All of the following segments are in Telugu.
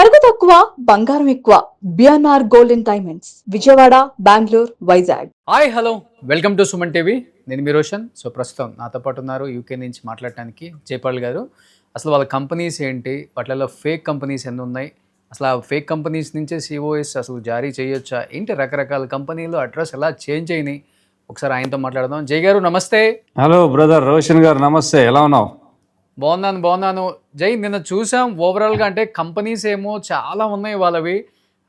నగదు తక్కువ బంగారం ఎక్కువ. BNR golden diamonds, Vijayawada, Bengaluru, Vizag. Hi hello, welcome to Suman TV. నేను మీ రోషన్. సో ప్రస్తుతం నాతో పాటు ఉన్నారు యూకే నుంచి మాట్లాడటానికి జైపాల్ గారు. అసలు వాళ్ళ కంపెనీస్ ఏంటి, వాటిలో ఫేక్ కంపెనీస్ ఎన్ని ఉన్నాయి, అసలు ఆ ఫేక్ కంపెనీస్ నుంచే సిఓఎస్ అసలు జారీ చేయొచ్చా ఏంటి, రకరకాల కంపెనీలు అడ్రస్ ఎలా చేంజ్ అయినాయి, ఒకసారి ఆయనతో మాట్లాడదాం. జై గారు నమస్తే. హలో బ్రదర్ రోషన్ గారు నమస్తే, ఎలా ఉన్నావు? బాగున్నాను జై. నిన్న చూసాం ఓవరాల్గా, అంటే కంపెనీస్ ఏమో చాలా ఉన్నాయి వాళ్ళవి,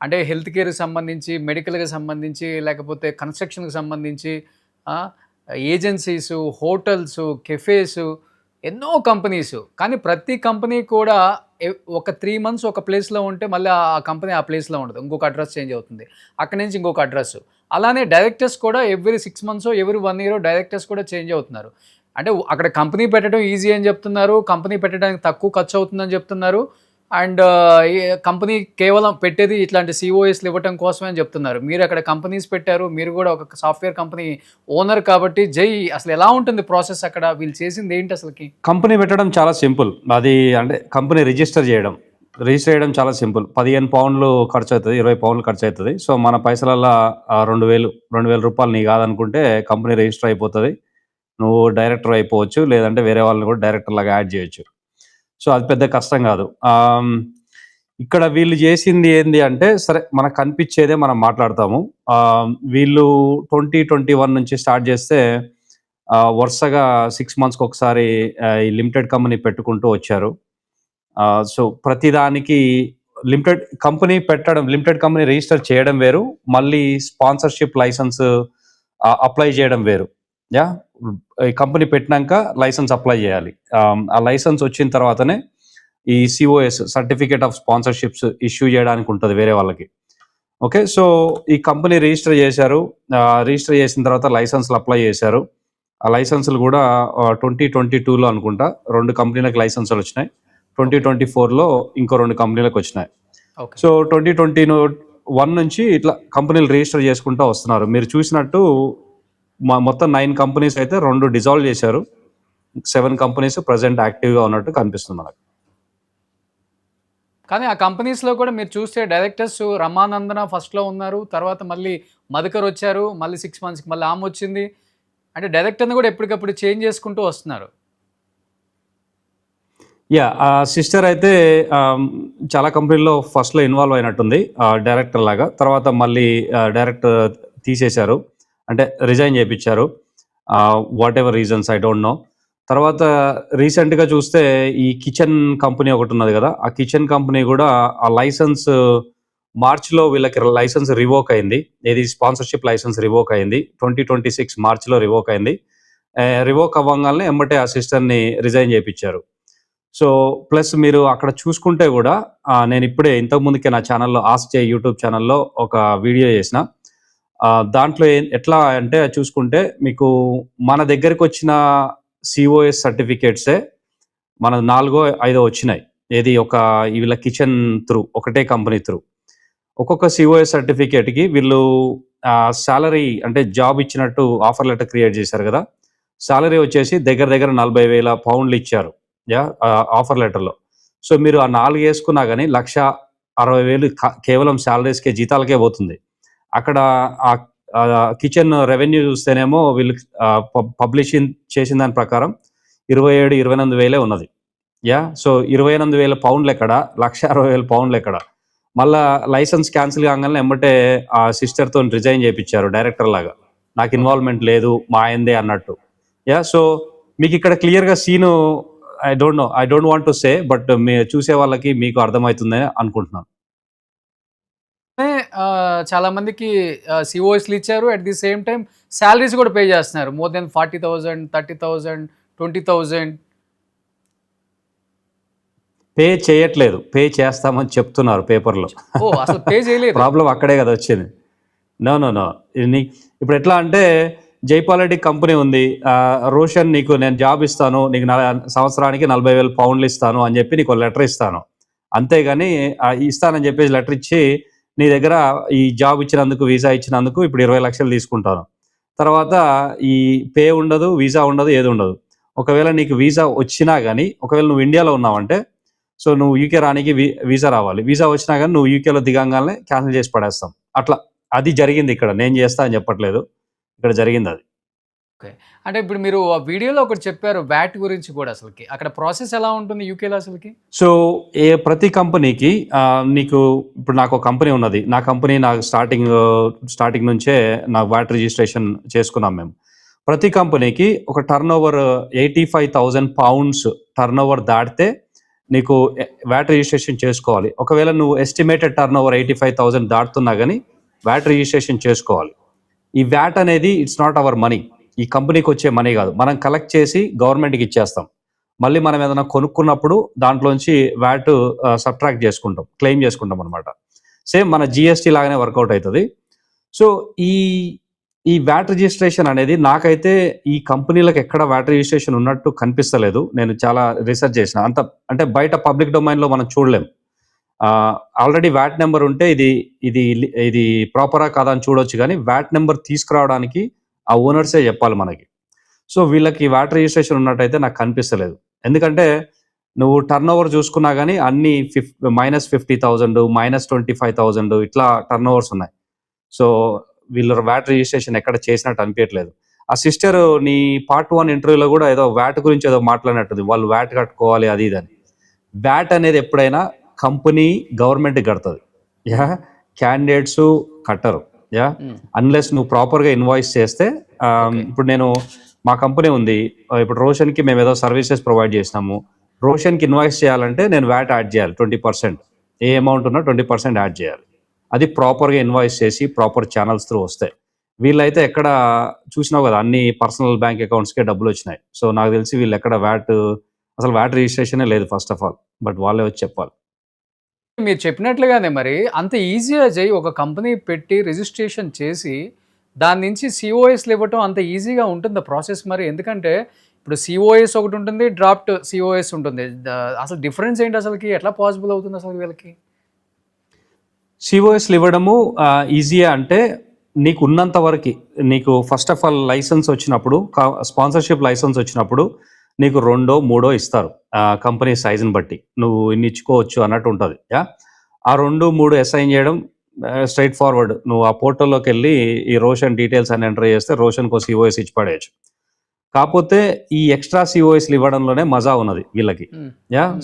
అంటే హెల్త్ కేర్కి సంబంధించి, మెడికల్కి సంబంధించి, లేకపోతే కన్స్ట్రక్షన్కి సంబంధించి, ఏజెన్సీస్, హోటల్స్, కెఫేస్, ఎన్నో కంపెనీస్. కానీ ప్రతి కంపెనీ కూడా ఒక 3 months ఒక ప్లేస్లో ఉంటే మళ్ళీ ఆ కంపెనీ ఆ ప్లేస్లో ఉండదు, ఇంకొక అడ్రస్ చేంజ్ అవుతుంది, అక్కడి నుంచి ఇంకొక అడ్రస్. అలానే డైరెక్టర్స్ కూడా every 6 months every 1 year directors కూడా చేంజ్ అవుతున్నారు. అంటే అక్కడ కంపెనీ పెట్టడం ఈజీ అని చెప్తున్నారు, కంపెనీ పెట్టడానికి తక్కువ ఖర్చు అవుతుందని చెప్తున్నారు, అండ్ కంపెనీ కేవలం పెట్టేది ఇట్లాంటి సిఓఎస్లు ఇవ్వటం కోసమే అని చెప్తున్నారు. మీరు అక్కడ కంపెనీస్ పెట్టారు, మీరు కూడా ఒక సాఫ్ట్వేర్ కంపెనీ ఓనర్ కాబట్టి జై, అసలు ఎలా ఉంటుంది ప్రాసెస్ అక్కడ, వీళ్ళు చేసింది ఏంటి అసలుకి? కంపెనీ పెట్టడం చాలా సింపుల్. అది అంటే కంపెనీ రిజిస్టర్ చేయడం చాలా సింపుల్. 15 pounds ఖర్చు అవుతుంది, 20 pounds ఖర్చు అవుతుంది. సో మన పైసలల్లో 2,000 రూపాయలు నీ కాదనుకుంటే కంపెనీ రిజిస్టర్ అయిపోతుంది. నువ్వు డైరెక్టర్ అయిపోవచ్చు, లేదంటే వేరే వాళ్ళని కూడా డైరెక్టర్ లాగా యాడ్ చేయొచ్చు. సో అది పెద్ద కష్టం కాదు. ఇక్కడ వీళ్ళు చేసింది ఏంది అంటే, సరే మనకు కనిపించేదే మనం మాట్లాడతాము. వీళ్ళు 2021 నుంచి స్టార్ట్ చేస్తే వరుసగా 6 monthsకి ఒకసారి ఈ లిమిటెడ్ కంపెనీ పెట్టుకుంటూ వచ్చారు. సో ప్రతిదానికి లిమిటెడ్ కంపెనీ రిజిస్టర్ చేయడం వేరు, మళ్ళీ స్పాన్సర్షిప్ లైసెన్స్ అప్లై చేయడం వేరు. ఈ కంపెనీ పెట్టినాక లైసెన్స్ అప్లై చేయాలి. ఆ లైసెన్స్ వచ్చిన తర్వాతనే ఈ cos certificate of sponsorships issue చేయడానికి ఉంటుంది వేరే వాళ్ళకి. ఓకే, సో ఈ కంపెనీ రిజిస్టర్ చేశారు. రిజిస్టర్ చేసిన తర్వాత లైసెన్స్లు అప్లై చేశారు. ఆ లైసెన్సులు కూడా 2022లో అనుకుంటా 2 కంపెనీలకు లైసెన్సులు వచ్చినాయి. 2024లో ఇంకో 2 కంపెనీలకు వచ్చినాయి. సో 2021 నుంచి ఇట్లా కంపెనీలు రిజిస్టర్ చేసుకుంటూ వస్తున్నారు. మీరు చూసినట్టు మొత్తం 9 కంపెనీస్ అయితే 2 డిజాల్వ్ చేశారు. 7 కంపెనీస్ ప్రజెంట్ యాక్టివ్గా ఉన్నట్టు కనిపిస్తుంది మనకు. కానీ ఆ కంపెనీస్లో కూడా మీరు చూస్తే డైరెక్టర్స్ రమానందన ఫస్ట్లో ఉన్నారు, తర్వాత మళ్ళీ మధుకర్ వచ్చారు, మళ్ళీ 6 monthsకి మళ్ళీ ఆమె వచ్చింది. అంటే డైరెక్టర్ని కూడా ఎప్పటికప్పుడు చేంజ్ చేసుకుంటూ వస్తున్నారు. ఆ సిస్టర్ అయితే చాలా కంపెనీల్లో ఫస్ట్లో ఇన్వాల్వ్ అయినట్టుంది డైరెక్టర్ లాగా. తర్వాత మళ్ళీ డైరెక్టర్ తీసేశారు, అంటే రిజైన్ చేయించారు. What ever reasons, I don't know. తర్వాత రీసెంట్గా చూస్తే ఈ కిచెన్ కంపెనీ ఒకటి ఉన్నది కదా, ఆ కిచెన్ కంపెనీ కూడా ఆ లైసెన్స్ మార్చ్లో వీళ్ళకి లైసెన్స్ రివోక్ అయింది. ఏది స్పాన్సర్షిప్ లైసెన్స్ రివోక్ అయింది 2026 మార్చ్లో రివోక్ అయింది. రివోక్ అవ్వగానే ఎమ్మటే ఆ సిస్టర్ని రిజైన్ చేయించారు. సో ప్లస్ మీరు అక్కడ చూసుకుంటే కూడా నేను ఇప్పుడే ఇంతకుముందుకే నా ఛానల్లో ఆస్క్ యూట్యూబ్ ఛానల్లో ఒక వీడియో చేసిన. దాంట్లో ఎట్లా అంటే చూసుకుంటే మీకు మన దగ్గరికి వచ్చిన సిఓఎస్ సర్టిఫికేట్సే మన 4-5 వచ్చినాయి. ఏది వీళ్ళ కిచెన్ త్రూ, ఒకటే కంపెనీ త్రూ. ఒక్కొక్క సిఓఎస్ సర్టిఫికేట్కి వీళ్ళు శాలరీ, అంటే జాబ్ ఇచ్చినట్టు ఆఫర్ లెటర్ క్రియేట్ చేశారు కదా, శాలరీ వచ్చేసి దగ్గర 40,000 pounds ఇచ్చారు ఆఫర్ లెటర్లో. సో మీరు ఆ 4 వేసుకున్నా కానీ 1,60,000 కేవలం శాలరీస్కే, జీతాలకే పోతుంది. అక్కడ కిచెన్ రెవెన్యూ చూస్తేనేమో వీళ్ళు పబ్లిషింగ్ చేసిన దాని ప్రకారం 27,000-28,000 ఉన్నది. సో 28,000 pounds ఎక్కడ, 1,60,000 pounds ఎక్కడ. మళ్ళా లైసెన్స్ క్యాన్సిల్ కాగానే ఎమ్మటే ఆ సిస్టర్తో రిజైన్ చేయించారు డైరెక్టర్ లాగా, నాకు ఇన్వాల్వ్మెంట్ లేదు మా ఆయనదే అన్నట్టు. సో మీకు ఇక్కడ క్లియర్గా scene, I don't want to say, but చూసే వాళ్ళకి మీకు అర్థమవుతుందని అనుకుంటున్నాను. చాలా మందికి సిఓఎస్లు ఇచ్చారు, at the same time salaries కూడా పే చేస్తున్నారు. More than 40,000, 30,000, 20,000. పే చేయట్లేదు, పే చేస్తామని చెప్తున్నారు పేపర్లో. అసలు పే చేయలేదు. ప్రాబ్లం అక్కడే కదా వచ్చింది. నో ఇప్పుడు ఎట్లా అంటే, జైపాల్ రెడ్డి కంపెనీ ఉంది, రోషన్ నీకు నేను జాబ్ ఇస్తాను, నీకు సంవత్సరానికి 40,000 pounds ఇస్తాను అని చెప్పి నీకు లెటర్ ఇస్తాను, అంతేగాని ఇస్తానని చెప్పేసి లెటర్ ఇచ్చి నీ దగ్గర ఈ జాబ్ ఇచ్చినందుకు, వీసా ఇచ్చినందుకు ఇప్పుడు 20 లక్షలు తీసుకుంటాను. తర్వాత ఈ పే ఉండదు, వీసా ఉండదు, ఏది ఉండదు. ఒకవేళ నీకు వీసా వచ్చినా కానీ, ఒకవేళ నువ్వు ఇండియాలో ఉన్నావంటే సో నువ్వు యూకే రానికి వీసా రావాలి. వీసా వచ్చినా కానీ నువ్వు యూకేలో దిగంగానే క్యాన్సిల్ చేసి పడేస్తాం. అట్లా అది జరిగింది ఇక్కడ. నేను చేస్తా అని చెప్పట్లేదు. ఇక్కడ జరిగింది అది. ఓకే. అంటే ఇప్పుడు మీరు ఆ వీడియోలో ఒకటి చెప్పారు వ్యాట్ గురించి కూడా అసలకి. అక్కడ ప్రాసెస్ ఎలా ఉంటుంది యూకేలో అసలకి? సో ప్రతి కంపెనీకి నీకు ఇప్పుడు నాకు ఒక కంపెనీ ఉన్నది. నా కంపెనీ నాకు స్టార్టింగ్ నుంచే నా వ్యాట్ రిజిస్ట్రేషన్ చేసుకున్నాం మేము. ప్రతి కంపెనీకి ఒక టర్నోవర్ 85,000 పౌండ్స్ టర్నోవర్ దాటితే నీకు వ్యాట్ రిజిస్ట్రేషన్ చేసుకోవాలి. ఒకవేళ నువ్వు ఎస్టిమేటెడ్ టర్నోవర్ 85,000 దాటుతున్నా కానీ వ్యాట్ రిజిస్ట్రేషన్ చేసుకోవాలి. ఈ వ్యాట్ అనేది ఇట్స్ నాట్ అవర్ మనీ. ఈ కంపెనీకి వచ్చే మనీ కాదు. మనం కలెక్ట్ చేసి గవర్నమెంట్కి ఇచ్చేస్తాం. మళ్ళీ మనం ఏదైనా కొనుక్కున్నప్పుడు దాంట్లోంచి వ్యాట్ సబ్ట్రాక్ట్ చేసుకుంటాం, క్లెయిమ్ చేసుకుంటాం అనమాట. సేమ్ మన జిఎస్టీ లాగానే వర్కౌట్ అవుతుంది. సో ఈ వ్యాట్ రిజిస్ట్రేషన్ అనేది నాకైతే ఈ కంపెనీలకు ఎక్కడ వ్యాట్ రిజిస్ట్రేషన్ ఉన్నట్టు కనిపిస్తలేదు. నేను చాలా రీసెర్చ్ చేసిన. అంటే బయట పబ్లిక్ డొమైన్లో మనం చూడలేం. ఆల్రెడీ వ్యాట్ నెంబర్ ఉంటే ఇది ప్రాపరా కాదా అని చూడొచ్చు, కానీ వ్యాట్ నెంబర్ తీసుకురావడానికి ఆ ఓనర్సే చెప్పాలి మనకి. సో వీళ్ళకి వ్యాట్ రిజిస్ట్రేషన్ ఉన్నట్టయితే నాకు కనిపిస్తలేదు. ఎందుకంటే నువ్వు టర్న్ ఓవర్ చూసుకున్నా కానీ అన్ని -50,000 -25,000 ఇట్లా టర్న్ ఓవర్స్ ఉన్నాయి. సో వీళ్ళు వ్యాట్ రిజిస్ట్రేషన్ ఎక్కడ చేసినట్టు అనిపించట్లేదు. ఆ సిస్టర్ నీ పార్ట్ 1 ఇంటర్వ్యూలో కూడా ఏదో వ్యాట్ గురించి ఏదో మాట్లాడినట్టుంది. వాళ్ళు వ్యాట్ కట్టుకోవాలి అది ఇది అని. వ్యాట్ అనేది ఎప్పుడైనా కంపెనీ గవర్నమెంట్ కడుతుంది. క్యాండిడేట్స్ కట్టరు. అన్లెస్ నువ్వు ప్రాపర్గా ఇన్వాయిస్ చేస్తే. ఇప్పుడు మా కంపెనీ ఉంది. ఇప్పుడు రోషన్కి మేము ఏదో సర్వీసెస్ ప్రొవైడ్ చేసినాము. రోషన్కి ఇన్వాయిస్ చేయాలంటే నేను వ్యాట్ యాడ్ చేయాలి 20%. ఏ అమౌంట్ ఉన్నా 20% యాడ్ చేయాలి. అది ప్రాపర్గా ఇన్వాయిస్ చేసి ప్రాపర్ ఛానల్స్ త్రూ వస్తాయి. వీళ్ళైతే ఎక్కడ చూసినావు కదా, అన్ని పర్సనల్ బ్యాంక్ అకౌంట్స్కే డబ్బులు వచ్చినాయి. సో నాకు తెలిసి వీళ్ళు ఎక్కడ అసలు వ్యాట్ రిజిస్ట్రేషనే లేదు ఫస్ట్ ఆఫ్ ఆల్. బట్ వాళ్ళే వచ్చి చెప్పాలి. మీరు చెప్పినట్లుగానే మరి అంత ఈజీగా ఒక కంపెనీ పెట్టి రిజిస్ట్రేషన్ చేసి దాని నుంచి సిఓఎస్లు ఇవ్వటం అంత ఈజీగా ఉంటుందా ప్రాసెస్ మరి? ఎందుకంటే ఇప్పుడు సిఓఎస్ ఒకటి ఉంటుంది, డ్రాఫ్ట్ సిఓఎస్ ఉంటుంది. అసలు డిఫరెన్స్ ఏంటి అసలుకి? ఎట్లా పాసిబుల్ అవుతుంది అసలు వీళ్ళకి? సిఓఎస్లు ఇవ్వడము ఈజీయే అంటే నీకు ఉన్నంత వరకు. నీకు ఫస్ట్ ఆఫ్ ఆల్ లైసెన్స్ వచ్చినప్పుడు, స్పాన్సర్షిప్ లైసెన్స్ వచ్చినప్పుడు నీకు 2, 3 ఇస్తారు. కంపెనీ సైజుని బట్టి నువ్వు ఇన్ని ఇచ్చుకోవచ్చు అన్నట్టు ఉంటుంది. ఆ 2, 3 అసైన్ చేయడం స్ట్రైట్ ఫార్వర్డ్. నువ్వు ఆ పోర్టల్లోకి వెళ్ళి ఈ రోషన్ డీటెయిల్స్ అని ఎంటర్ చేస్తే రోషన్కు సిఓఎస్ ఇచ్చి పడేయచ్చు. కాకపోతే ఈ ఎక్స్ట్రా సిఓఎస్లు ఇవ్వడంలోనే మజా ఉన్నది వీళ్ళకి.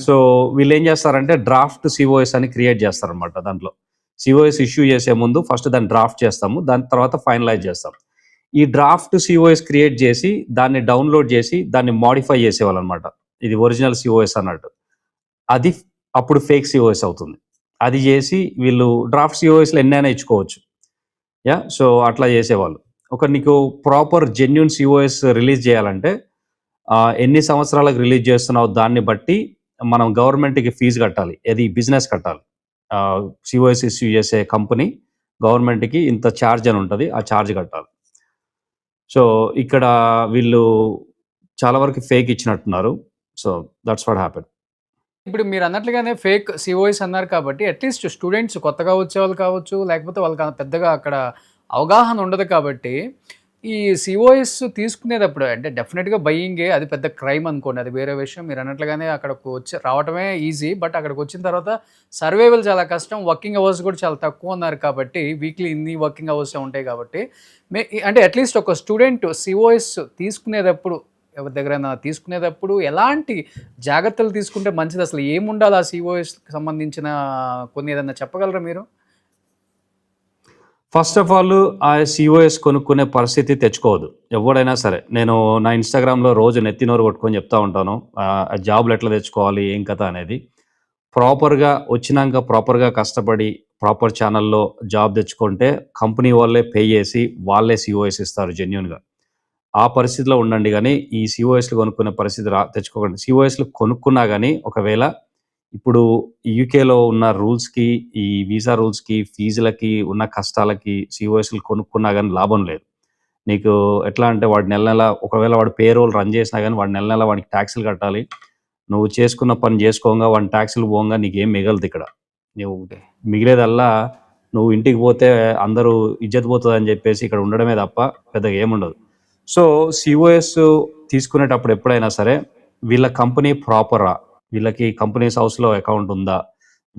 సో వీళ్ళు ఏం చేస్తారంటే డ్రాఫ్ట్ సిఓఎస్ అని క్రియేట్ చేస్తారనమాట. దాంట్లో సిఓఎస్ ఇష్యూ చేసే ముందు ఫస్ట్ దాన్ని డ్రాఫ్ట్ చేస్తాము, దాని తర్వాత ఫైనలైజ్ చేస్తాం. ఈ డ్రాఫ్ట్ సిఓఎస్ క్రియేట్ చేసి దాన్ని డౌన్లోడ్ చేసి దాన్ని మాడిఫై చేసేవాళ్ళు అనమాట. ఇది ఒరిజినల్ సిఓఎస్ అన్నట్టు. అది అప్పుడు ఫేక్ సిఓఎస్ అవుతుంది. అది చేసి వీళ్ళు డ్రాఫ్ట్ సిఓఎస్లు ఎన్నైనా ఇచ్చుకోవచ్చు. సో అట్లా చేసేవాళ్ళు. నీకు ప్రాపర్ జెన్యూన్ సిఓఎస్ రిలీజ్ చేయాలంటే ఎన్ని సంవత్సరాలకు రిలీజ్ చేస్తున్నావు దాన్ని బట్టి మనం గవర్నమెంట్కి ఫీజు కట్టాలి. అది బిజినెస్ కట్టాలి. సిఓఎస్ ఇష్యూ చేసే కంపెనీ గవర్నమెంట్కి ఇంత ఛార్జ్ అని ఉంటుంది, ఆ ఛార్జ్ కట్టాలి. సో ఇక్కడ వీళ్ళు చాలా వరకు ఫేక్ ఇచ్చినట్టున్నారు. So that's what happen. ఇప్పుడు మీరు అన్నట్లుగానే ఫేక్ సిఓఎస్ అన్నారు కాబట్టి అట్లీస్ట్ స్టూడెంట్స్ కొత్తగా వచ్చేవాళ్ళు కావచ్చు, లేకపోతే వాళ్ళకి పెద్దగా అక్కడ అవగాహన ఉండదు కాబట్టి ఈ సిఓఎస్ తీసుకునేటప్పుడు అంటే డెఫినెట్గా బయ్యింగే అది పెద్ద క్రైమ్ అనుకోండి, అది వేరే విషయం. మీరు అన్నట్లుగానే అక్కడికి రావటమే ఈజీ, బట్ అక్కడికి వచ్చిన తర్వాత సర్వైవల్ చాలా కష్టం. వర్కింగ్ అవర్స్ కూడా చాలా తక్కువ ఉన్నారు కాబట్టి వీక్లీ ఇన్ని వర్కింగ్ అవర్స్ ఉంటాయి కాబట్టి అంటే అట్లీస్ట్ ఒక స్టూడెంట్ సిఓఎస్ తీసుకునేటప్పుడు ఎవరి దగ్గరైనా తీసుకునేటప్పుడు ఎలాంటి జాగ్రత్తలు తీసుకుంటే మంచిది? అసలు ఏముండాలి ఆ సిఓఎస్కి సంబంధించిన కొన్ని ఏదన్నా చెప్పగలరా మీరు? ఫస్ట్ ఆఫ్ ఆల్ ఆ సిఓఎస్ కొనుక్కునే పరిస్థితి తెచ్చుకోవద్దు ఎవడైనా సరే. నేను నా ఇన్స్టాగ్రామ్లో రోజు నెత్తినోరు కొట్టుకొని చెప్తా ఉంటాను జాబ్లు ఎట్లా తెచ్చుకోవాలి ఏం కథ అనేది. ప్రాపర్గా వచ్చినాక ప్రాపర్గా కష్టపడి ప్రాపర్ ఛానల్లో జాబ్ తెచ్చుకుంటే కంపెనీ వాళ్ళే పే చేసి వాళ్ళే సిఓఎస్ ఇస్తారు జెన్యున్గా. ఆ పరిస్థితిలో ఉండండి, కానీ ఈ సిఓఎస్లు కొనుక్కునే పరిస్థితి తెచ్చుకోకండి. సిఓఎస్లు కొనుక్కున్నా కానీ ఒకవేళ ఇప్పుడు యూకేలో ఉన్న రూల్స్కి, ఈ వీసా రూల్స్కి, ఫీజులకి ఉన్న కష్టాలకి సిఓఎస్లు కొనుక్కున్నా కానీ లాభం లేదు. నీకు ఎట్లా అంటే వాడు నెల ఒకవేళ వాడు పేరోల్ రన్ చేసినా కానీ వాడు నెల వాడికి ట్యాక్సులు కట్టాలి. నువ్వు చేసుకున్న పని చేసుకోగా వాడి ట్యాక్సులు పోగా నీకేం మిగలదు. ఇక్కడ నువ్వు మిగిలేదల్లా నువ్వు ఇంటికి పోతే అందరూ ఇజ్జత్ పోతుంది అని చెప్పేసి ఇక్కడ ఉండడమే తప్ప పెద్దగా ఏముండదు. సో సిఓఎస్ తీసుకునేటప్పుడు ఎప్పుడైనా సరే వీళ్ళ కంపెనీ ప్రాపరా, వీళ్ళకి కంపెనీస్ హౌస్లో అకౌంట్ ఉందా,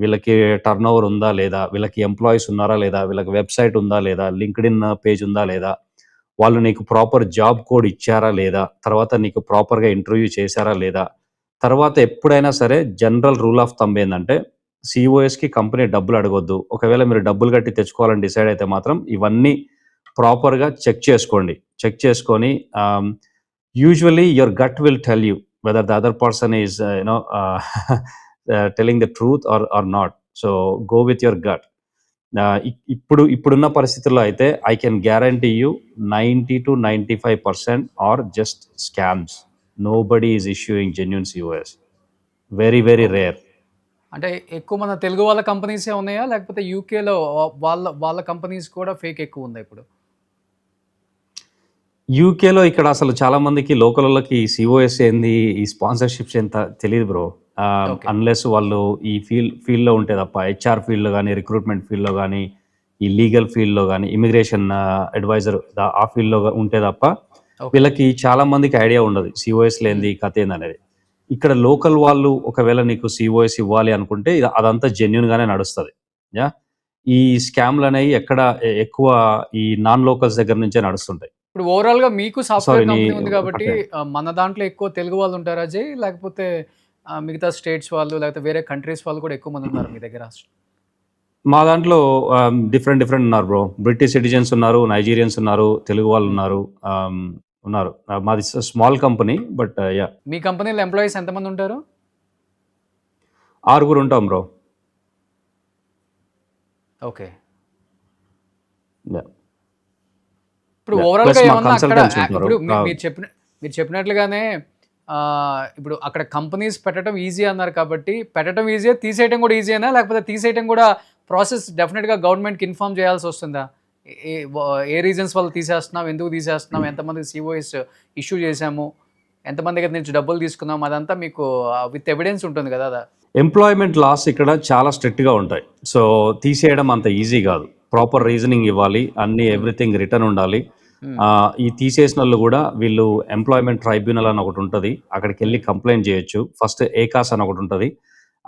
వీళ్ళకి టర్న్ ఓవర్ ఉందా లేదా, వీళ్ళకి ఎంప్లాయీస్ ఉన్నారా లేదా, వీళ్ళకి వెబ్సైట్ ఉందా లేదా, లింక్డ్ ఇన్ పేజ్ ఉందా లేదా, వాళ్ళు నీకు ప్రాపర్ జాబ్ కోడ్ ఇచ్చారా లేదా, తర్వాత నీకు ప్రాపర్గా ఇంటర్వ్యూ చేశారా లేదా. తర్వాత ఎప్పుడైనా సరే జనరల్ రూల్ ఆఫ్ థంబ్ ఏంటంటే సిఓఎస్కి కంపెనీ డబ్బులు అడగొద్దు. ఒకవేళ మీరు డబ్బులు కట్టి తెచ్చుకోవాలని డిసైడ్ అయితే మాత్రం ఇవన్నీ ప్రాపర్గా చెక్ చేసుకోండి. చెక్ చేసుకొని usually your gut will tell you whether the other person is telling the truth or not. So go with your gut. ఇప్పుడున్న పరిస్థితుల్లో అయితే I can guarantee you 90-95% are just scams. Nobody is issuing genuine COS. Very very rare. అంటే ఎక్కువ మన తెలుగు వాళ్ళ కంపెనీసే ఉన్నాయా, లేకపోతే యూకేలో వాళ్ళ కంపెనీస్ కూడా ఫేక్ ఎక్కువ ఉందా ఇప్పుడు? యూకేలో ఇక్కడ అసలు చాలా మందికి లోకల్ వాళ్ళకి సిఓఎస్ ఏంది, ఈ స్పాన్సర్షిప్స్ ఎంత తెలియదు బ్రో. ఓకే. అన్లెస్ వాళ్ళు ఈ ఫీల్డ్లో ఉంటే తప్ప, హెచ్ఆర్ ఫీల్డ్లో కానీ, రిక్రూట్మెంట్ ఫీల్డ్లో కానీ, ఈ లీగల్ ఫీల్డ్లో కానీ, ఇమిగ్రేషన్ అడ్వైజర్ ఆ ఫీల్డ్లో ఉంటే తప్ప ఓకే. వీళ్ళకి చాలా మందికి ఐడియా ఉండదు సిఓఎస్ లేనిది కథ ఏందనేది. ఇక్కడ లోకల్ వాళ్ళు ఒకవేళ నీకు సిఓఎస్ ఇవ్వాలి అనుకుంటే అదంతా జెన్యున్గానే నడుస్తుంది. యా, ఈ స్కామ్లు అనేవి ఎక్కడ ఎక్కువ ఈ నాన్ లోకల్స్ దగ్గర నుంచే నడుస్తుంటాయి. ఇప్పుడు ఓవరాల్గా మీకు సాఫ్ట్వేర్ సారీ కంపెనీ ఉంది కాబట్టి అంటే మన దాంట్లో ఎక్కువ తెలుగు వాళ్ళు ఉంటారా అజయ్, లేకపోతే మిగతా స్టేట్స్ వాళ్ళు లేకపోతే వేరే కంట్రీస్ వాళ్ళు కూడా ఎక్కువ మంది ఉన్నారు మీ దగ్గర? మా దాంట్లో డిఫరెంట్ ఉన్నారు బ్రో. బ్రిటిష్ సిటిజన్స్ ఉన్నారు, నైజీరియన్స్ ఉన్నారు, తెలుగు వాళ్ళు ఉన్నారు. ఉన్నారు. మాది స్మాల్ కంపెనీ బట్ యా. మీ కంపెనీలో ఎంప్లాయీస్ ఎంతమంది ఉంటారు? 6 ఉంటాం బ్రో. ఓకే. Yeah. ఇప్పుడు Yeah. ఓవరాల్గా Plus మా ఏమన్నా అక్కడ consultants ఉంటారు. ఇప్పుడు మీరు చెప్పినట్లుగానే ఇప్పుడు అక్కడ కంపెనీస్ పెట్టడం ఈజీ అన్నారు కాబట్టి పెట్టడం ఈజీ, తీసేయడం కూడా ఈజీనా, లేకపోతే తీసేయడం కూడా ప్రాసెస్ డెఫినెట్గా గవర్నమెంట్కి ఇన్ఫార్మ్ చేయాల్సి వస్తుందా? ఏ రీజన్స్ వల్ల తీసేస్తున్నాం, ఎందుకు తీసేస్తున్నాం, ఎంతమంది సిఓఎస్ ఇష్యూ చేశాము, ఎంతమంది దగ్గర నుంచి డబ్బులు తీసుకున్నాం, అదంతా మీకు విత్ ఎవిడెన్స్ ఉంటుంది కదా. ఎంప్లాయ్మెంట్ లాస్ ఇక్కడ చాలా స్ట్రిక్ట్గా ఉంటాయి. సో తీసేయడం అంత ఈజీ కాదు. ప్రాపర్ రీజనింగ్ ఇవ్వాలి, అన్ని ఎవ్రీథింగ్ రిటర్న్ ఉండాలి. ఈ తీసేసిన వాళ్ళు కూడా వీళ్ళు ఎంప్లాయ్మెంట్ ట్రైబ్యునల్ అని ఒకటి ఉంటుంది, అక్కడికి వెళ్ళి కంప్లైంట్ చేయొచ్చు. ఫస్ట్ ఏకాస్ అని ఒకటి ఉంటుంది,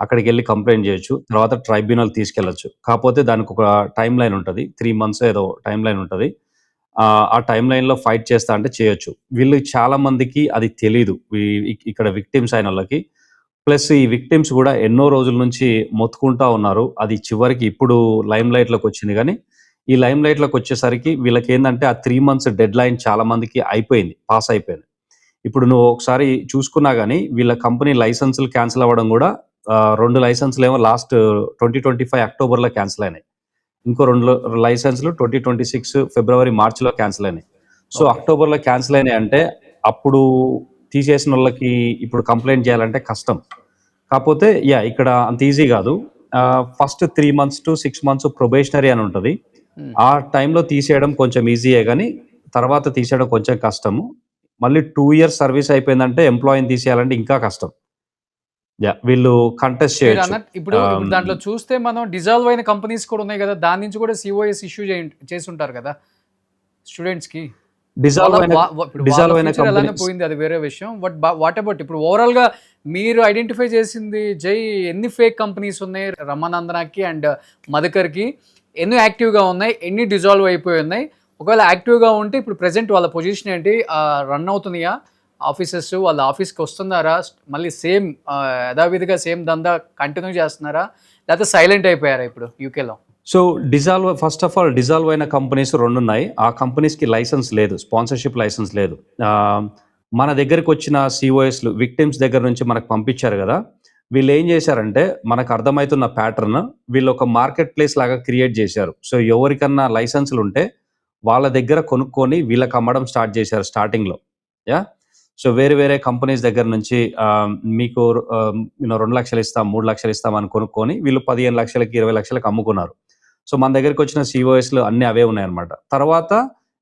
అక్కడికి వెళ్ళి కంప్లైంట్ చేయొచ్చు. తర్వాత ట్రైబ్యునల్ తీసుకెళ్ళచ్చు. కాకపోతే దానికి ఒక టైం లైన్ ఉంటుంది, 3 months ఏదో టైం లైన్ ఉంటుంది. ఆ టైం లైన్లో ఫైట్ చేస్తా అంటే చేయొచ్చు. వీళ్ళు చాలా మందికి అది తెలీదు, ఇక్కడ విక్టిమ్స్ అయిన వాళ్ళకి. ప్లస్ ఈ విక్టిమ్స్ కూడా ఎన్నో రోజుల నుంచి మొత్తుకుంటా ఉన్నారు. అది చివరికి ఇప్పుడు లైమ్ లైట్లోకి వచ్చింది. కానీ ఈ లైమ్ లైట్లోకి వచ్చేసరికి వీళ్ళకి ఏంటంటే ఆ 3 months డెడ్ లైన్ చాలా మందికి పాస్ అయిపోయింది. ఇప్పుడు నువ్వు ఒకసారి చూసుకున్నా కానీ వీళ్ళ కంపెనీ లైసెన్సులు క్యాన్సిల్ అవ్వడం కూడా 2 లైసెన్సులు ఏమో లాస్ట్ 2025 అక్టోబర్లో క్యాన్సిల్ అయినాయి. ఇంకో 2 లైసెన్సులు 2026 ఫిబ్రవరి మార్చిలో క్యాన్సిల్ అయినాయి. సో అక్టోబర్లో క్యాన్సిల్ అయినాయి అంటే అప్పుడు తీసేసిన వాళ్ళకి ఇప్పుడు కంప్లైంట్ చేయాలంటే కష్టం. కాకపోతే ఇక్కడ అంత ఈజీ కాదు. First 3 months to 6 months probationary అని ఉంటుంది. ఆ టైంలో తీసేయడం కొంచెం ఈజీయే, కానీ తర్వాత తీసేయడం కొంచెం కష్టము. మళ్ళీ 2 years సర్వీస్ అయిపోయిందంటే ఎంప్లాయీని తీసేయాలంటే ఇంకా కష్టం. వీళ్ళు కంటెస్ట్ చేయొచ్చు. ఇప్పుడు దాంట్లో చూస్తే మనం డిజాల్వ్ అయిన కంపెనీస్ కూడా ఉన్నాయి కదా, దాని నుంచి కూడా సిఓఎస్ ఇష్యూ చేసి ఉంటారు కదా స్టూడెంట్స్కి. డిజాల్వ్ అయిన అలానే పోయింది, అది వేరే విషయం. బట్ వాట్ అబౌట్ ఇప్పుడు ఓవరాల్గా మీరు ఐడెంటిఫై చేసింది జై, ఎన్ని ఫేక్ కంపెనీస్ ఉన్నాయి రమానందనకి అండ్ మధుకర్కి? ఎన్ని యాక్టివ్గా ఉన్నాయి, ఎన్ని డిజాల్వ్ అయిపోయి ఉన్నాయి? ఒకవేళ యాక్టివ్గా ఉంటే ఇప్పుడు ప్రెసెంట్ వాళ్ళ పొజిషన్ ఏంటి, రన్ అవుతున్నాయా ఆఫీసెస్, వాళ్ళ ఆఫీస్కి వస్తున్నారా, మళ్ళీ సేమ్ యథావిధిగా సేమ్ దందా కంటిన్యూ చేస్తున్నారా, లేకపోతే సైలెంట్ అయిపోయారా ఇప్పుడు యూకేలో? So first of all dissolve అయిన కంపెనీస్ 2 ఉన్నాయి. ఆ కంపెనీస్కి లైసెన్స్ లేదు, స్పాన్సర్షిప్ లైసెన్స్ లేదు. మన దగ్గరికి వచ్చిన సిఓఎస్లు విక్టిమ్స్ దగ్గర నుంచి మనకు పంపించారు కదా, వీళ్ళు ఏం చేశారంటే మనకు అర్థమవుతున్న ప్యాటర్న్, వీళ్ళు ఒక మార్కెట్ ప్లేస్ లాగా క్రియేట్ చేశారు. సో ఎవరికన్నా లైసెన్సులు ఉంటే వాళ్ళ దగ్గర కొనుక్కొని వీళ్ళకి అమ్మడం స్టార్ట్ చేశారు స్టార్టింగ్లో. సో వేరే కంపెనీస్ దగ్గర నుంచి మీకు 2 లక్షలు ఇస్తాం, 3 లక్షలు ఇస్తాం అని కొనుక్కొని వీళ్ళు 15 లక్షలకి 20 లక్షలకు అమ్ముకున్నారు. సో మన దగ్గరికి వచ్చిన సిఓఎస్లు అన్నీ అవే ఉన్నాయన్నమాట. తర్వాత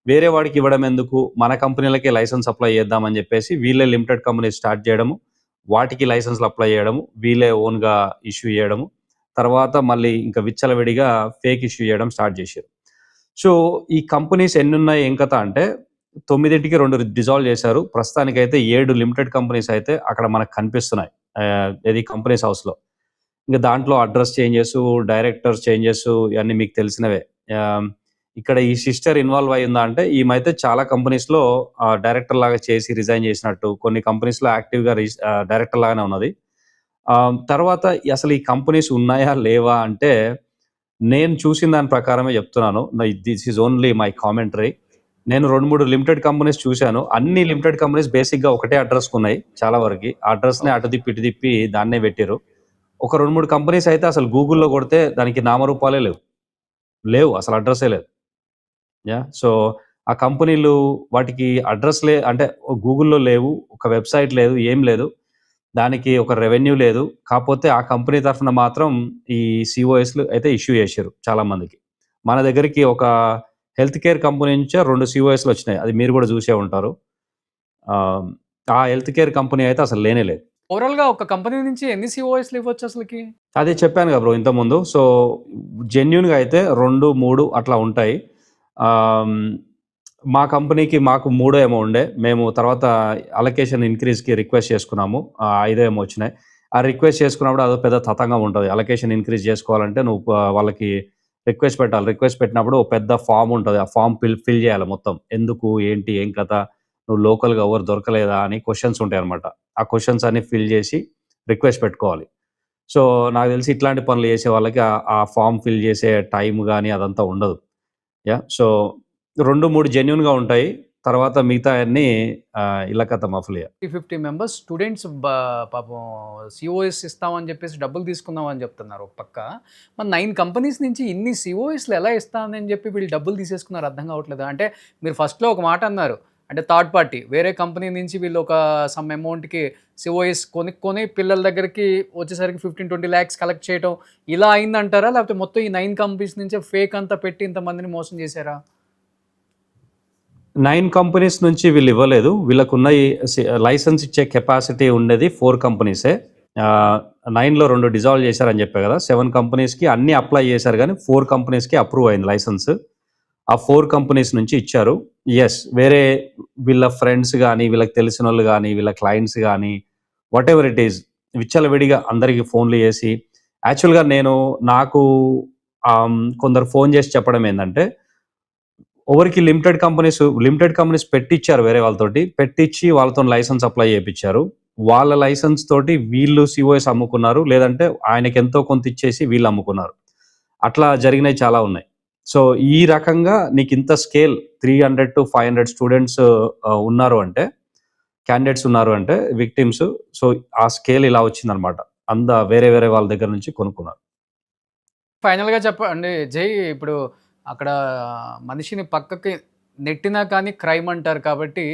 వేరే వాడికి ఇవ్వడం ఎందుకు, మన కంపెనీలకే లైసెన్స్ అప్లై చేద్దామని చెప్పేసి వీళ్ళే లిమిటెడ్ కంపెనీ స్టార్ట్ చేయడము, వాటికి లైసెన్స్లు అప్లై చేయడము, వీళ్ళే ఓన్గా ఇష్యూ చేయడము, తర్వాత మళ్ళీ ఇంకా విచ్చలవిడిగా ఫేక్ ఇష్యూ చేయడం స్టార్ట్ చేశారు. సో ఈ కంపెనీస్ ఎన్ని ఉన్నాయి ఏం కథ అంటే 9కి 2 డిజాల్వ్ చేశారు. ప్రస్తుతానికైతే 7 లిమిటెడ్ కంపెనీస్ అయితే అక్కడ మనకు కనిపిస్తున్నాయి. ఏది కంపెనీస్ హౌస్లో. ఇంకా దాంట్లో అడ్రస్ చేంజెస్, డైరెక్టర్స్ చేంజెస్ ఇవన్నీ మీకు తెలిసినవే. ఇక్కడ ఈ సిస్టర్ ఇన్వాల్వ్ అయ్యిందా అంటే ఈమైతే చాలా కంపెనీస్లో డైరెక్టర్ లాగా చేసి రిజైన్ చేసినట్టు, కొన్ని కంపెనీస్లో యాక్టివ్గా డైరెక్టర్ లాగానే ఉన్నది. తర్వాత అసలు ఈ కంపెనీస్ ఉన్నాయా లేవా అంటే నేను చూసిన దాని ప్రకారమే చెప్తున్నాను. This is only my commentary. నేను 2, 3 లిమిటెడ్ కంపెనీస్ చూశాను. అన్ని లిమిటెడ్ కంపెనీస్ బేసిక్‌గా ఒకటే అడ్రస్‌కి ఉన్నాయి చాలా వరకి. ఆ అడ్రస్‌నే అటు తిప్పి, ఇటు తిప్పి దాన్నే పెట్టిర్రు. ఒక 2, 3 కంపెనీస్ అయితే అసలు గూగుల్‌లో కొడితే దానికి నామరూపాలే లేవు. లేవు అసలు అడ్రస్సే లేదు. సో, ఆ కంపెనీలు వాటికి అడ్రస్‌లే అంటే గూగుల్‌లో లేవు. ఒక వెబ్‌సైట్ లేదు. ఏం లేదు. దానికి ఒక రెవెన్యూ లేదు. కాపోతే ఆ కంపెనీ తరఫున మాత్రం ఈ సీఓఎస్‌లు అయితే ఇష్యూ చేసిర్రు చాలా మందికి. మన దగ్గరికి ఒక హెల్త్ కేర్ కంపెనీ నుంచే 2 సీఓఎస్‌లు వచ్చినాయి. అది మీరు కూడా చూసే ఉంటారు. ఆ హెల్త్ కేర్ కంపెనీ అయితే అసలు లేనే లేదు. ఓవరాల్‌గా ఒక కంపెనీ నుంచి ఎన్ని సీఓఎస్‌లు ఇవ్వచ్చు అసలకి? అదే చెప్పాను కదా బ్రో ఇంతకుముందు. సో, జెన్యూన్‌గా అయితే 2, 3 అట్లా ఉంటాయి. ఆహ్, మా కంపెనీకి మాకు 3 ఏమో ఉండే. మేము తర్వాత అలొకేషన్ ఇంక్రీజ్‌కి రిక్వెస్ట్ చేసుకున్నాము. 5 ఏమో వచ్చినాయి. ఆ రిక్వెస్ట్ చేసుకున్నప్పుడు అదో పెద్ద తతంగం ఉంటది. అలొకేషన్ ఇంక్రీజ్ చేసుకోవాలంటే నువ్వు వాళ్ళకి రిక్వెస్ట్ పెట్టాలి. రిక్వెస్ట్ పెట్టినప్పుడు ఓ పెద్ద ఫార్మ్ ఉంటది. ఆ ఫార్మ్ ఫిల్ చేయాలి మొత్తం. ఎందుకు? ఏంటి? ఏం కథ? నువ్వు లోకల్‌గా ఎవరు దొరకలేదా? అని క్వెషన్స్ ఉంటాయన్నమాట. ఆ క్వెషన్స్ అన్ని ఫిల్ చేసి రిక్వెస్ట్ పెట్టుకోవాలి. సో, నాకు తెలిసి ఇట్లాంటి పనులు చేసే వాళ్ళకి ఆ ఫార్మ్ ఫిల్ చేసే టైమ్ గాని అదంతా ఉండదు. సో, 2, 3 జెన్యూన్‌గా ఉంటాయి. తర్వాత మిగతాయన్నీ ఇల్ల కథ మఫ్లియా. 50 మెంబర్స్ స్టూడెంట్స్ పాపం సీఓఎస్ ఇస్తామని చెప్పేసి డబ్బులు తీసుకుందామని చెప్తున్నారు ఒక పక్క. మరి 9 కంపెనీస్ నుంచి ఇన్ని సీఓఎస్‌లు ఎలా ఇస్తానని చెప్పి వీళ్ళు డబ్బులు తీసేసుకున్నారు అర్థం కావట్లేదా? అంటే మీరు ఫస్ట్‌లో ఒక మాట అన్నారు. అంటే థర్డ్ పార్టీ వేరే కంపెనీ నుంచి వీళ్ళు ఒక సమ్ అమౌంట్‌కి సీఓఎస్ కొనుక్కొని పిల్లల దగ్గరికి వచ్చేసరికి 15-20 లాక్స్ కలెక్ట్ చేయటం ఇలా అయిందంటారా? లేకపోతే మొత్తం ఈ 9 కంపెనీస్ నుంచే ఫేక్ అంతా పెట్టి ఇంతమందిని మోసం చేశారా? 9 కంపెనీస్ నుంచి వీళ్ళు ఇవ్వలేదు. వీళ్ళకున్న ఈ లైసెన్స్ ఇచ్చే కెపాసిటీ ఉండేది 4 కంపెనీసే. 9లో 2 డిజాల్వ్ చేశారని చెప్పా కదా! 7 కంపెనీస్‌కి అన్నీ అప్లై చేశారు గానీ 4 కంపెనీస్‌కి అప్రూవ్ అయింది లైసెన్స్. ఆ 4 కంపెనీస్ నుంచి ఇచ్చారు. వేరే వీళ్ళ ఫ్రెండ్స్ గానీ, వీళ్ళకి తెలిసినోళ్ళు గానీ, వీళ్ళ క్లయింట్స్ గానీ, వాటెవర్ ఇట్ ఈస్ విచ్చలవిడిగా అందరికి ఫోన్‌లు చేసి యాక్చువల్‌గా నాకు కొందరు ఫోన్ చేసి చెప్పడం ఏందంటే ఎవరికి లిమిటెడ్ కంపెనీస్ పెట్టిచ్చారు వేరే వాళ్ళతోటి. పెట్టిచ్చి వాళ్ళతోని లైసెన్స్ అప్లై చేపిచ్చారు. వాళ్ళ లైసెన్స్ తోటి వీళ్ళు సీఓఎస్ అమ్ముకున్నారు. లేదంటే ఆయనకెంతో కొంత ఇచ్చేసి వీళ్ళు అమ్ముకున్నారు. అట్లా జరిగినయి చాలా ఉన్నాయి. సో, ఈ రకంగా నీకింత స్కేల్ 300-500 స్టూడెంట్స్ ఉన్నారు అంటే, క్యాండిడేట్స్ ఉన్నారు అంటే విక్టిమ్స్. సో, ఆ స్కేల్ ఇలా వచ్చిందనమాట. వేరే వేరే వాళ్ళ దగ్గర నుంచి కొనుక్కున్నారు. ఫైనల్‌గా చెప్పండి జై. ఇప్పుడు అక్కడ మనిషిని పక్కకి నెట్టినా కానీ క్రైమ్ అంటారు కాబట్టి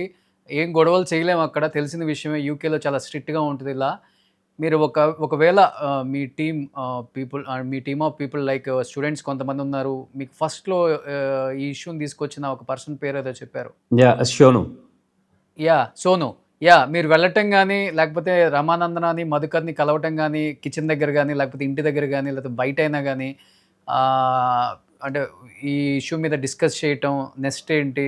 ఏం గొడవలు చేయలేము అక్కడ. తెలిసిన విషయమే. యూకేలో చాలా స్ట్రిక్ట్‌గా ఉంటది ఇలా. మీరు ఒకవేళ మీ team of people like students కొంతమంది ఉన్నారు. మీకు ఫస్ట్‌లో ఈ ఇష్యూని తీసుకొచ్చిన ఒక పర్సన్ పేరేదో చెప్పారు. షోను. సోను. మీరు వెళ్ళటం గానీ, లేకపోతే రమానందనాని, మధుకర్‌ని కలవటం గానీ, కిచెన్ దగ్గర గానీ, లేకపోతే ఇంటి దగ్గర గానీ, లేకపోతే బయటైనా గానీ ఆహ్, అంటే ఈ ఇష్యూ మీద డిస్కస్ చేయటం, నెక్స్ట్ ఏంటి?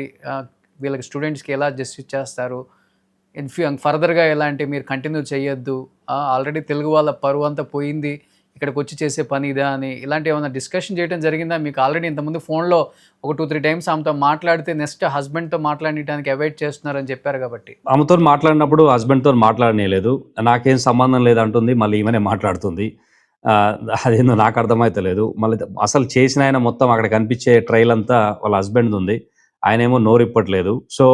వీళ్ళకి స్టూడెంట్స్‌కి ఎలా జస్టిస్ చేస్తారు? ఫర్దర్‌గా ఎలాంటి మీరు కంటిన్యూ చేయొద్దు. ఆల్రెడీ తెలుగు వాళ్ళ పరువంతా పోయింది. ఇక్కడికొచ్చి చేసే పని ఇదా అని ఇలాంటి ఏమైనా డిస్కషన్ చేయడం జరిగిందా? మీకు ఆల్రెడీ ఇంతకుముందు ఫోన్‌లో ఒక 2-3 టైమ్స్ ఆమెతో మాట్లాడితే నెక్స్ట్ హస్బెండ్‌తో మాట్లాడనీయడానికి అవాయిడ్ చేస్తున్నారని చెప్పారు కాబట్టి. ఆమెతోని మాట్లాడినప్పుడు హస్బెండ్‌తోని మాట్లాడనీయలేదు. నాకేం సంబంధం లేదంటుంది. మళ్ళీ ఈమెనే మాట్లాడుతుంది. అదేందో నాకు అర్థమైతలేదు. మళ్ళీ అసలు చేసిన ఆయన మొత్తం అక్కడ కనిపించే ట్రైల్ అంతా వాళ్ళ హస్బెండ్‌దుంది. ఆయనేమో నోరిప్పట్లేదు. సో,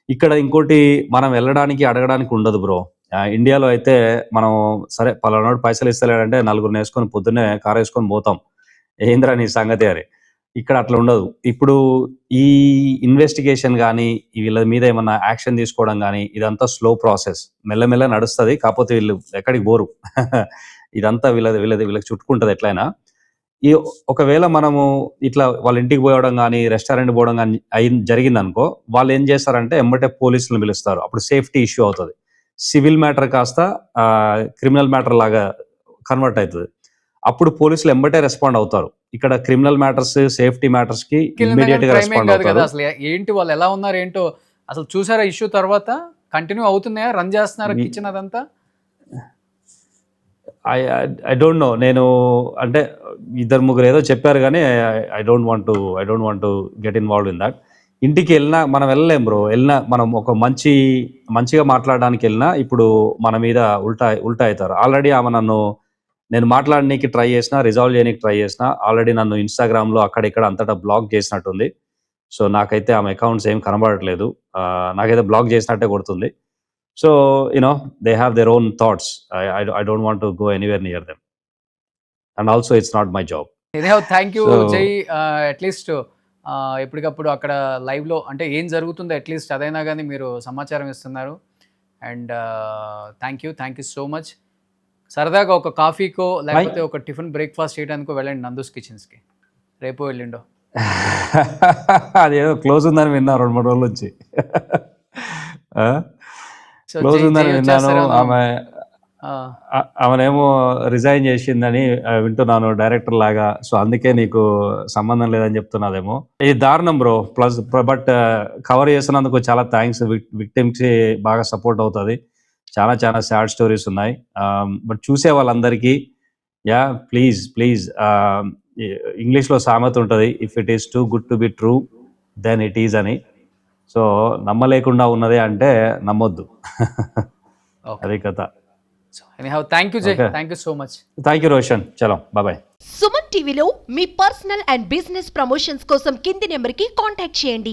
ఇక్కడ ఇంకోటి మనం వెళ్ళడానికి, అడగడానికి ఉండదు బ్రో. ఇండియాలో అయితే మనం సరే పలానోడు పైసలు ఇస్తలేడంటే నలుగురినేసుకొని పొద్దున్నే కారేసుకొని పోతాం. ఏందిరా నీ సంగతి అని. ఇక్కడ అట్లా ఉండదు. ఇప్పుడు ఈ ఇన్వెస్టిగేషన్ గానీ, వీళ్ళ మీద ఏమన్నా యాక్షన్ తీసుకోవడం గానీ, ఇదంతా స్లో ప్రాసెస్. మెల్లమెల్లగా నడుస్తది. కాపోతే వీళ్ళు ఎక్కడికి పోరు. ఇదంతా వీళ్ళకి చుట్టుకుంటది ఎట్లైనా. ఒకవేళ మనము ఇట్లా వాళ్ళ ఇంటికి పోవడం గానీ, రెస్టారెంట్‌కి పోవడం గానీ జరిగిందనుకో, వాళ్ళేం చేస్తారంటే ఎమ్మటే పోలీసులను పిలుస్తారు. అప్పుడు సేఫ్టీ ఇష్యూ అవుతది. సివిల్ మ్యాటర్ కాస్త క్రిమినల్ మ్యాటర్ లాగా కన్వర్ట్ అయితది. అప్పుడు పోలీసులు ఎమ్మటే రెస్పాండ్ అవుతారు. ఇక్కడ క్రిమినల్ మ్యాటర్స్, సేఫ్టీ మ్యాటర్స్‌కి ఇమ్మీడియేట్‌గా క్రైమ్ ఏం రెస్పాండ్ కాదు కదా! అవుతారు. అసలు ఏంటి వాళ్ళు ఎలా ఉన్నారు ఏంటో అసలు చూసారా ఇష్యూ తర్వాత? కంటిన్యూ అవుతున్నాయా? రన్ చేస్తున్నారా ఈ కిచెన్ అదంతా? I don't know. నేను అంటే ఇద్దరు ముగ్గురు ఏదో చెప్పారు కానీ I don't want to get involve in that. ఇంటికి వెళ్ళినా మనం వెళ్ళలేం బ్రో. వెళ్ళినా మనం ఒక మంచిగా మాట్లాడడానికి వెళ్ళినా ఇప్పుడు మన మీద ఉల్టా అవుతారు. ఆల్రెడీ ఆమె నేను మాట్లాడడానికి ట్రై చేసినా, రిజాల్వ్ చేయడానికి ట్రై చేసినా, ఆల్రెడీ నన్ను ఇన్స్టాగ్రామ్లో అక్కడిక్కడ అంతటా బ్లాక్ చేసినట్టుంది. సో నాకైతే ఆమె అకౌంట్స్ ఏం కనబడట్లేదు. నాకైతే బ్లాక్ చేసినట్టే కొడుతుంది. So they have their own thoughts. I don't want to go anywhere near them. And also it's not my job. Thank you So- జై. అట్లీస్ట్ ఎప్పటికప్పుడు అక్కడ లైవ్లో అంటే ఏం జరుగుతుందో అట్లీస్ట్ అదైనా కానీ మీరు సమాచారం ఇస్తున్నారు. And thank you so much. సరదాగా ఒక కాఫీకో లేకపోతే ఒక టిఫిన్ బ్రేక్ఫాస్ట్ చేయడానికో వెళ్ళండి నందూస్ కిచెన్స్కి. రేపు వెళ్ళిండో. అదేదో క్లోజ్ ఉందని విన్నా 2-3 రోజుల నుంచి. సో క్లోజ్ ఉందని విన్నాను. ఆ, ఆమెనేమో రిజైన్ చేసిందని వింటున్నాను డైరెక్టర్ లాగా. సో అందుకే నీకు సంబంధం లేదని చెప్తున్నదేమో. ఇది దారుణం బ్రో. ప్లస్ బట్ కవర్ చేస్తున్నందుకు చాలా థ్యాంక్స్. విక్టిమ్స్కి బాగా సపోర్ట్ అవుతుంది. చాలా చాలా సాడ్ స్టోరీస్ ఉన్నాయి. బట్ చూసే వాళ్ళందరికీ ప్లీజ్ ఇంగ్లీష్లో సామెత ఉంటుంది, if it is too good to be true then it is అని. సో నమ్మలేకుండా ఉన్నదే అంటే నమ్మొద్దు. ఓకే. అదే కథ. So anyhow thank you Jai. Okay. Thank you so much. Thank you Roshan. చలో బాయ్. సుమన్ టీవీలో మీ పర్సనల్ అండ్ బిజినెస్ ప్రమోషన్స్ కోసం కింది నెంబర్కి కాంటాక్ట్ చేయండి.